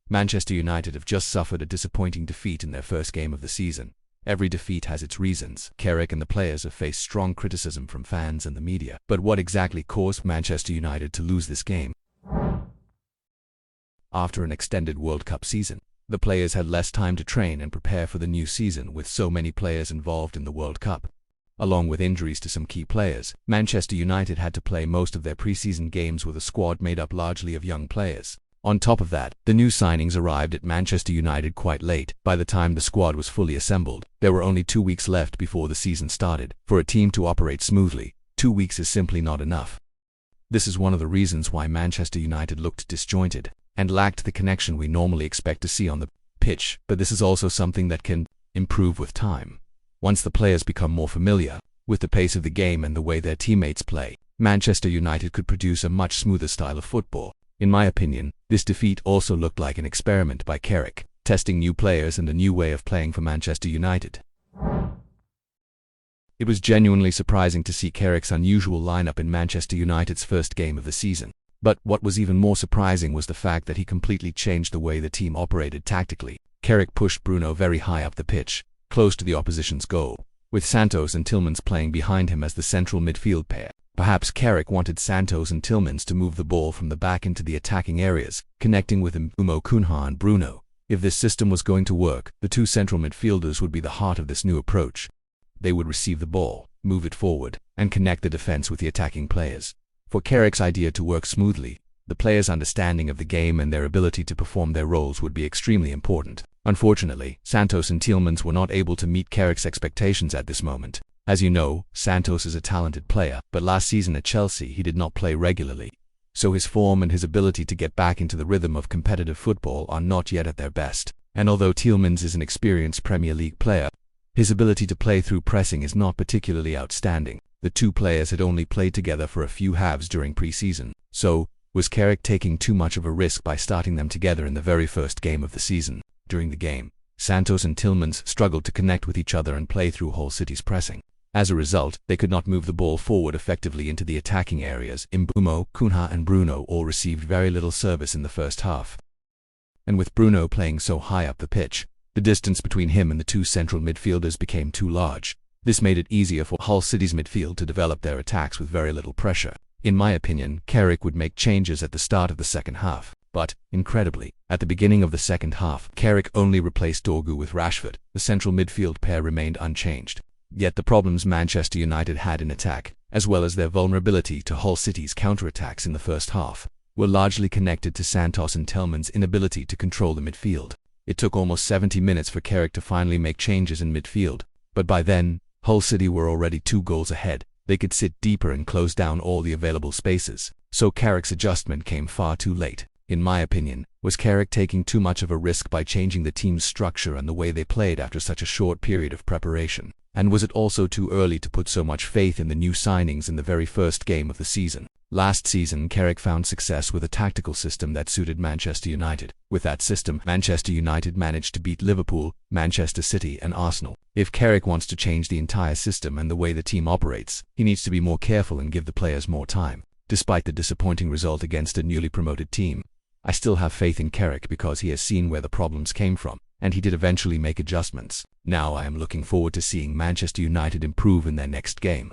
Manchester United have just suffered a disappointing defeat in their first game of the season. Every defeat has its reasons. Carrick and the players have faced strong criticism from fans and the media. But what exactly caused Manchester United to lose this game? After an extended World Cup season, the players had less time to train and prepare for the new season with so many players involved in the World Cup. Along with injuries to some key players, Manchester United had to play most of their pre-season games with a squad made up largely of young players. On top of that, the new signings arrived at Manchester United quite late. By the time the squad was fully assembled, there were only 2 weeks left before the season started. For a team to operate smoothly, 2 weeks is simply not enough. This is one of the reasons why Manchester United looked disjointed and lacked the connection we normally expect to see on the pitch, but this is also something that can improve with time. Once the players become more familiar with the pace of the game and the way their teammates play, Manchester United could produce a much smoother style of football. In my opinion, this defeat also looked like an experiment by Carrick, testing new players and a new way of playing for Manchester United. It was genuinely surprising to see Carrick's unusual lineup in Manchester United's first game of the season. But what was even more surprising was the fact that he completely changed the way the team operated tactically. Carrick pushed Bruno very high up the pitch, close to the opposition's goal, with Santos and Tielemans playing behind him as the central midfield pair. Perhaps Carrick wanted Santos and Tielemans to move the ball from the back into the attacking areas, connecting with Mbeumo Kounha and Bruno. If this system was going to work, the two central midfielders would be the heart of this new approach. They would receive the ball, move it forward, and connect the defense with the attacking players. For Carrick's idea to work smoothly, the players' understanding of the game and their ability to perform their roles would be extremely important. Unfortunately, Santos and Tielemans were not able to meet Carrick's expectations at this moment. As you know, Santos is a talented player, but last season at Chelsea he did not play regularly, so his form and his ability to get back into the rhythm of competitive football are not yet at their best. And although Tielemans is an experienced Premier League player, his ability to play through pressing is not particularly outstanding. The two players had only played together for a few halves during pre-season, so was Carrick taking too much of a risk by starting them together in the very first game of the season? During the game, Santos and Tielemans struggled to connect with each other and play through Hull City's pressing. As a result, they could not move the ball forward effectively into the attacking areas. Mbeumo, Kounha and Bruno all received very little service in the first half. And with Bruno playing so high up the pitch, the distance between him and the two central midfielders became too large. This made it easier for Hull City's midfield to develop their attacks with very little pressure. In my opinion, Carrick would make changes at the start of the second half. But, incredibly, at the beginning of the second half, Carrick only replaced Dorgu with Rashford. The central midfield pair remained unchanged. Yet the problems Manchester United had in attack, as well as their vulnerability to Hull City's counterattacks in the first half, were largely connected to Santos and Tielemans' inability to control the midfield. It took almost 70 minutes for Carrick to finally make changes in midfield, but by then, Hull City were already 2 goals ahead. They could sit deeper and close down all the available spaces, so Carrick's adjustment came far too late. In my opinion, was Carrick taking too much of a risk by changing the team's structure and the way they played after such a short period of preparation? And was it also too early to put so much faith in the new signings in the very first game of the season? Last season, Carrick found success with a tactical system that suited Manchester United. With that system, Manchester United managed to beat Liverpool, Manchester City and Arsenal. If Carrick wants to change the entire system and the way the team operates, he needs to be more careful and give the players more time. Despite the disappointing result against a newly promoted team, I still have faith in Carrick because he has seen where the problems came from, and he did eventually make adjustments. Now I am looking forward to seeing Manchester United improve in their next game.